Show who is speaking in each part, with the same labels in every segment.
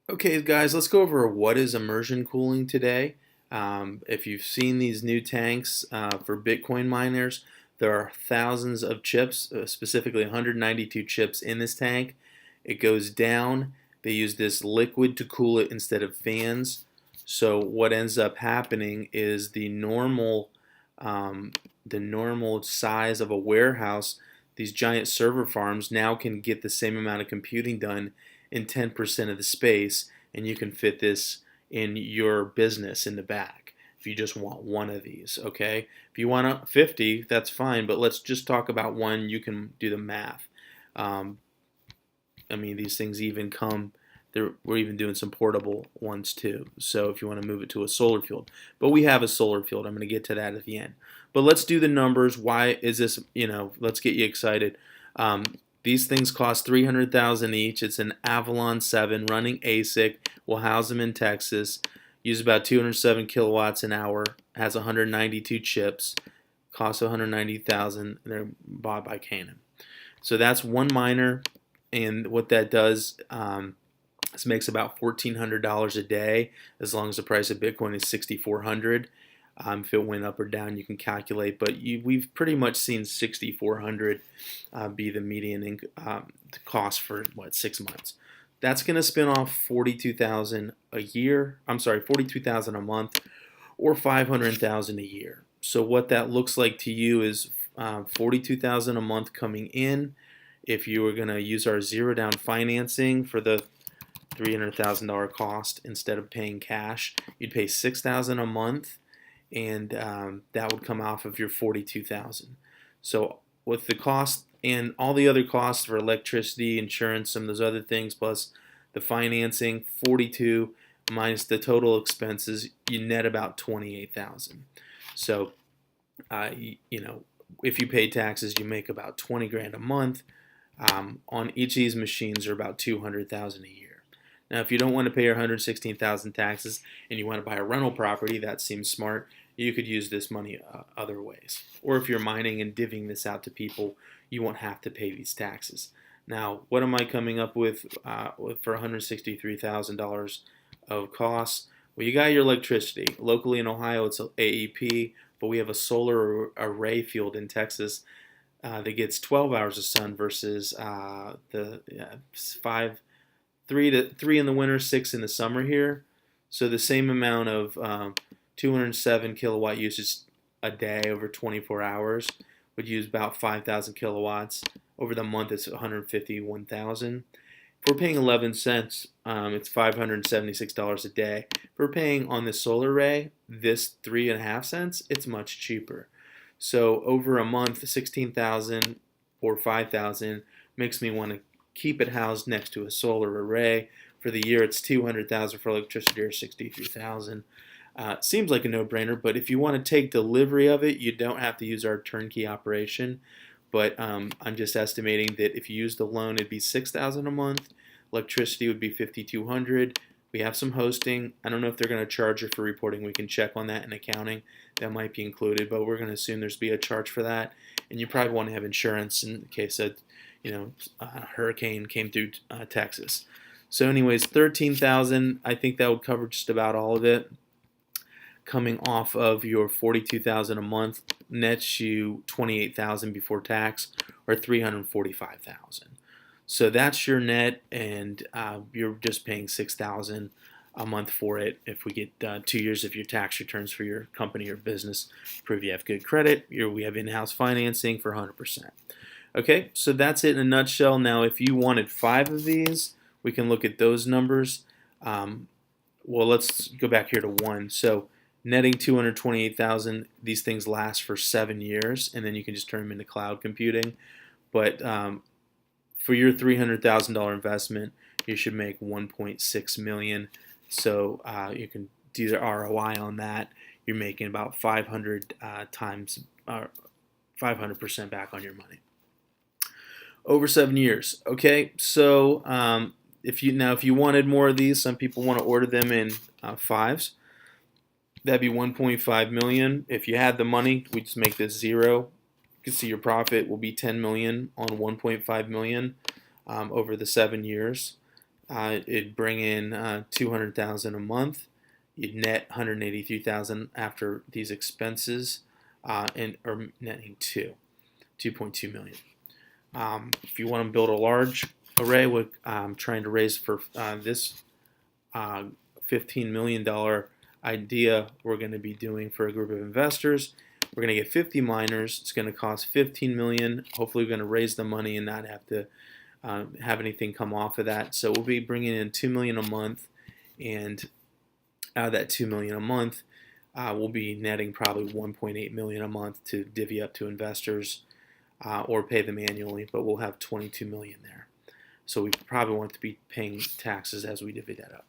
Speaker 1: Okay, guys, let's go over what is immersion cooling today. If you've seen these new tanks for Bitcoin miners, there are thousands of chips, specifically 192 chips in this tank. It goes down. They use this liquid to cool it instead of fans. So what ends up happening is the normal size of a warehouse, these giant server farms now can get the same amount of computing done in 10% of the space, and you can fit this in your business in the back if you just want one of these. Okay, if you want 50, that's fine, but let's just talk about one. You can do the math. um, I mean, these things even come there. We're even doing some portable ones too, so if you want to move it to a solar field. But we have a solar field. I'm going to get to that at the end, but let's do the numbers. Why is this, let's get you excited. um, these things cost 300,000 each. It's an Avalon 7 running ASIC. We'll house them in Texas. Use about 207 kilowatts an hour. Has 192 chips. Costs 190,000. They're bought by Canon. So that's one miner, and what that does, this makes about $1,400 a day, as long as the price of Bitcoin is 6,400. If it went up or down, you can calculate, but we've pretty much seen 6,400 be the median cost for 6 months. That's going to spin off 42,000 a year. I'm sorry, 42,000 a month, or 500,000 a year. So what that looks like to you is 42,000 a month coming in. If you were going to use our zero down financing for the $300,000 cost instead of paying cash, you'd pay 6,000 a month, and that would come off of your 42,000. So with the cost and all the other costs for electricity, insurance, some of those other things, plus the financing, 42 minus the total expenses, you net about 28,000. So if you pay taxes, you make about 20 grand a month. On each of these machines are about 200,000 a year. Now, if you don't want to pay your 116,000 taxes and you want to buy a rental property, that seems smart. You could use this money other ways. Or if you're mining and divvying this out to people, you won't have to pay these taxes. Now, what am I coming up with for $163,000 of costs? Well, you got your electricity. Locally in Ohio, it's AEP, but we have a solar array field in Texas that gets 12 hours of sun versus the 3 in the winter, 6 in the summer here. So the same amount of 207 kilowatt usage a day over 24 hours would use about 5,000 kilowatts. Over the month, it's 151,000. If we're paying 11 cents, it's $576 a day. If we're paying on the solar array, this 3.5 cents, it's much cheaper. So over a month, 16,000 or 5,000 makes me want to keep it housed next to a solar array. For the year, it's 200,000 for electricity, or 63,000. Seems like a no-brainer, but if you want to take delivery of it, you don't have to use our turnkey operation. But I'm just estimating that if you use the loan, it'd be 6,000 a month. Electricity would be 5,200. We have some hosting. I don't know if they're going to charge you for reporting. We can check on that in accounting. That might be included, but we're going to assume there's be a charge for that. And you probably want to have insurance in case that a hurricane came through Texas. So anyways, 13,000. I think that would cover just about all of it. Coming off of your 42,000 a month nets you 28,000 before tax, or 345,000. So that's your net, and you're just paying 6,000 a month for it. If we get 2 years of your tax returns for your company or business, prove you have good credit. We have in-house financing for 100%. Okay, so that's it in a nutshell. Now, if you wanted 5 of these, we can look at those numbers. Well, let's go back here to 1. So netting 228,000, these things last for 7 years, and then you can just turn them into cloud computing. But for your $300,000 investment, you should make 1.6 million. So you can do the ROI on that. You're making about 500 times 500% back on your money over 7 years. Okay, so if you wanted more of these, some people want to order them in 5s. That'd be 1.5 million. If you had the money, we just make this 0. You can see your profit will be 10 million on 1.5 million over the 7 years. it'd bring in 200,000 a month. You'd net 183,000 after these expenses, or netting 2.2 million. If you want to build a large array, what I'm trying to raise for this $15 million idea we're going to be doing for a group of investors. We're going to get 50 miners. It's going to cost $15 million. Hopefully we're going to raise the money and not have to have anything come off of that. So we'll be bringing in $2 million a month, and out of that $2 million a month, we'll be netting probably $1.8 million a month to divvy up to investors or pay them annually, but we'll have $22 million there. So we probably want to be paying taxes as we divvy that up.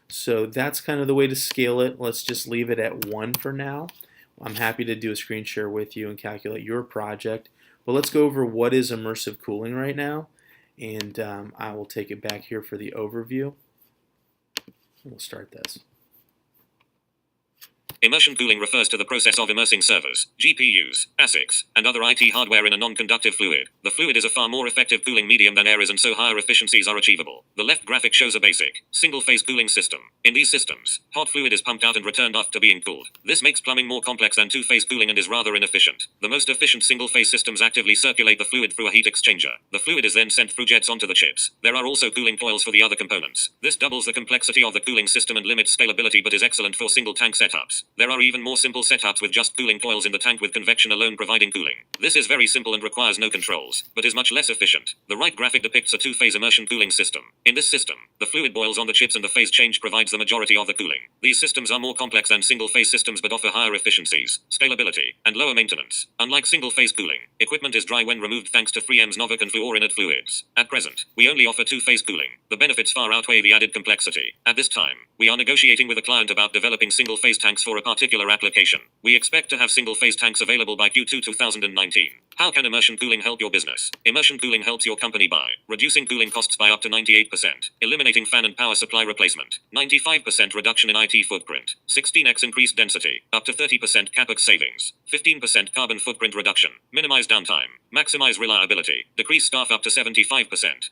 Speaker 1: So that's kind of the way to scale it. Let's just leave it at 1 for now. I'm happy to do a screen share with you and calculate your project. But let's go over what is immersive cooling right now. And I will take it back here for the overview. We'll start this.
Speaker 2: Immersion cooling refers to the process of immersing servers, GPUs, ASICs, and other IT hardware in a non-conductive fluid. The fluid is a far more effective cooling medium than air is, and so higher efficiencies are achievable. The left graphic shows a basic, single-phase cooling system. In these systems, hot fluid is pumped out and returned after being cooled. This makes plumbing more complex than two-phase cooling and is rather inefficient. The most efficient single-phase systems actively circulate the fluid through a heat exchanger. The fluid is then sent through jets onto the chips. There are also cooling coils for the other components. This doubles the complexity of the cooling system and limits scalability, but is excellent for single-tank setups. There are even more simple setups with just cooling coils in the tank with convection alone providing cooling. This is very simple and requires no controls, but is much less efficient. The right graphic depicts a two-phase immersion cooling system. In this system, the fluid boils on the chips and the phase change provides the majority of the cooling. These systems are more complex than single-phase systems but offer higher efficiencies, scalability, and lower maintenance. Unlike single-phase cooling, equipment is dry when removed thanks to 3M's Novec and fluorinate fluids. At present, we only offer two-phase cooling. The benefits far outweigh the added complexity. At this time, we are negotiating with a client about developing single-phase tanks for a particular application. We expect to have single-phase tanks available by Q2 2019. How can immersion cooling help your business? Immersion cooling helps your company by reducing cooling costs by up to 98%, eliminating fan and power supply replacement, 95% reduction in IT footprint, 16x increased density, up to 30% capex savings, 15% carbon footprint reduction, minimize downtime, maximize reliability, decrease staff up to 75%,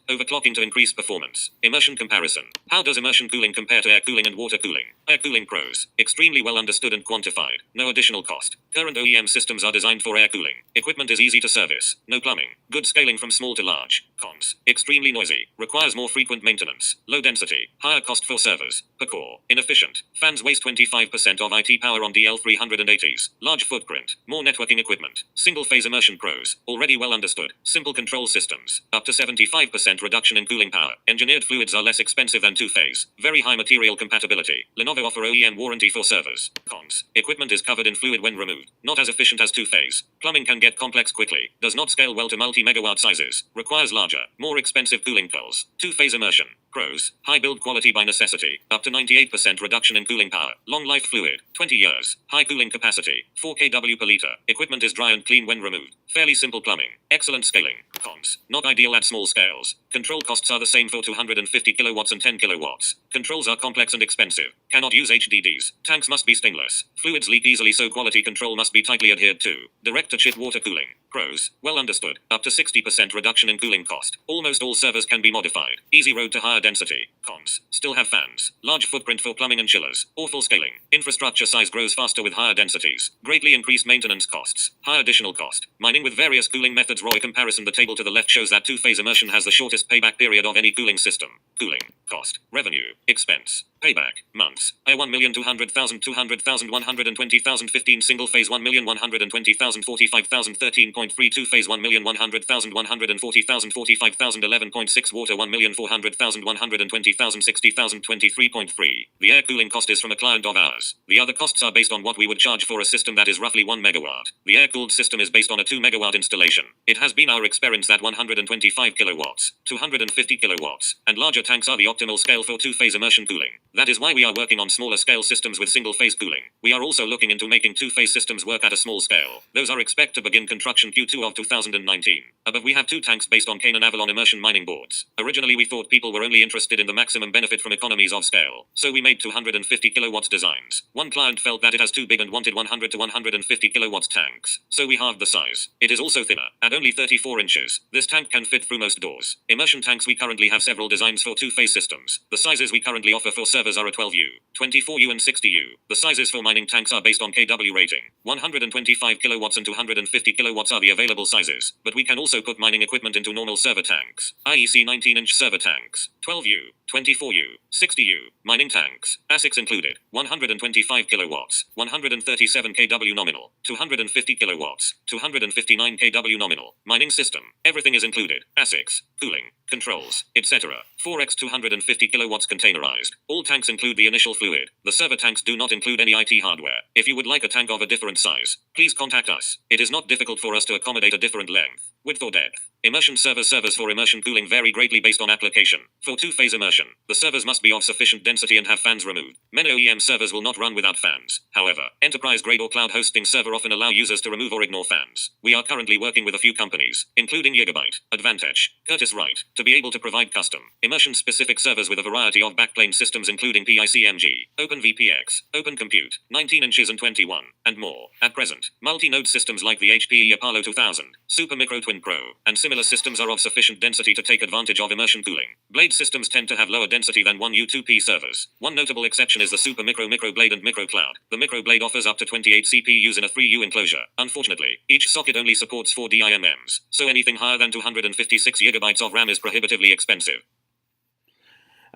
Speaker 2: overclocking to increase performance. Immersion comparison. How does immersion cooling compare to air cooling and water cooling? Air cooling pros. Extremely well understood and quantified. No additional cost. Current OEM systems are designed for air cooling. Equipment is easy to service. No plumbing. Good scaling from small to large. Cons. Extremely noisy. Requires more frequent maintenance. Low density. Higher cost for servers. Per core. Inefficient. Fans waste 25% of IT power on DL380s. Large footprint. More networking equipment. Single-phase immersion pros. Already well understood. Simple control systems. Up to 75% reduction in cooling power. Engineered fluids are less expensive than two-phase. Very high material compatibility. Lenovo offer OEM warranty for servers. Cons. Equipment is covered in fluid when removed. Not as efficient as two-phase. Plumbing can get complex quickly. Does not scale well to multi-megawatt sizes. Requires larger, more expensive cooling coils. Two-phase immersion. Pros. High build quality by necessity. Up to 98% reduction in cooling power. Long life fluid. 20 years. High cooling capacity. 4 kW per liter. Equipment is dry and clean when removed. Fairly simple plumbing. Excellent scaling. Cons. Not ideal at small scales. Control costs are the same for 250 kilowatts and 10 kilowatts. Controls are complex and expensive. Cannot use HDDs. Tanks must be stainless. Fluids leak easily, so quality control must be tightly adhered to. Direct-to-chip water cooling. Pros. Well understood. Up to 60% reduction in cooling cost. Almost all servers can be modified. Easy road to higher density. Cons. Still have fans. Large footprint for plumbing and chillers. Awful scaling. Infrastructure size grows faster with higher densities. Greatly increased maintenance costs. High additional cost. Mining with various cooling methods. ROI comparison. The table to the left shows that two-phase immersion has the shortest payback period of any cooling system. Cooling. Cost. Revenue. Expense. Payback. Months. Air 1,200,000, 200,000, 120,000, 15 single-phase 1,120,000, 45,000, 13.3 two-phase 1,100,000, 140,000, 45,000, 11.6 water 1,400,000, 120,000, 60,000, 23.3. The air cooling cost is from a client of ours. The other costs are based on what we would charge for a system that is roughly 1 megawatt. The air-cooled system is based on a 2 megawatt installation. It has been our experience that 125 kilowatts, 250 kilowatts, and larger tanks are the optimal scale for two-phase immersion cooling. That is why we are working on smaller scale systems with single-phase cooling. We are also looking into making two-phase systems work at a small scale. Those are expected to begin construction Q2 of 2019. Above we have 2 tanks based on Canaan Avalon immersion mining boards. Originally we thought people were only interested in the maximum benefit from economies of scale, so we made 250 kilowatts designs. One client felt that it has too big and wanted 100 to 150 kilowatts tanks, so we halved the size. It is also thinner, at only 34 inches. This tank can fit through most doors. Immersion tanks we currently have several designs for two-phase systems. The sizes we currently offer for servers are a 12U, 24U and 60U. The sizes for mining tanks are based on kW rating. 125 kilowatts and 250 kilowatts are the available sizes, but we can also put mining equipment into normal server tanks, i.e. 19-inch server tanks, 12U, 24U, 60U, mining tanks, ASICs included, 125 kilowatts, 137 kW nominal, 250 kilowatts, 259 kW nominal, mining system, everything is included, ASICs, cooling, controls, etc. 4x 250 kilowatts containerized. All tanks include the initial fluid. The server tanks do not include any IT hardware. If you would like a tank of a different size, please contact us. It is not difficult for us to accommodate a different length, width or depth. Immersion servers for immersion cooling vary greatly based on application. For two-phase immersion, the servers must be of sufficient density and have fans removed. Many OEM servers will not run without fans. However, enterprise-grade or cloud hosting server often allow users to remove or ignore fans. We are currently working with a few companies, including Gigabyte, Advantage, Curtiss-Wright, to be able to provide custom, immersion-specific servers with a variety of backplane systems including PICMG, OpenVPX, OpenCompute, 19 inches and 21, and more. At present, multi-node systems like the HPE Apollo 2000, Supermicro Twin Pro, and similar systems are of sufficient density to take advantage of immersion cooling. Blade systems tend to have lower density than 1U2P servers. One notable exception is the Supermicro Microblade and Microcloud. The Microblade offers up to 28 CPUs in a 3U enclosure. Unfortunately, each socket only supports 4 DIMMs, so anything higher than 256 GB of RAM is prohibitively expensive.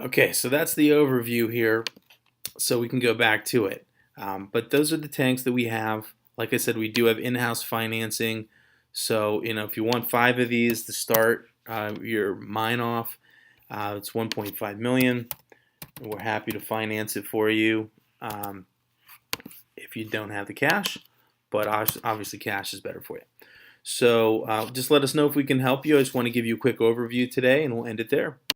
Speaker 1: Okay, so that's the overview here, so we can go back to it. But those are the tanks that we have. Like I said, we do have in-house financing. So, if you want 5 of these to start your mine off, it's $1.5 million. We're happy to finance it for you if you don't have the cash, but obviously cash is better for you. So just let us know if we can help you. I just want to give you a quick overview today, and we'll end it there.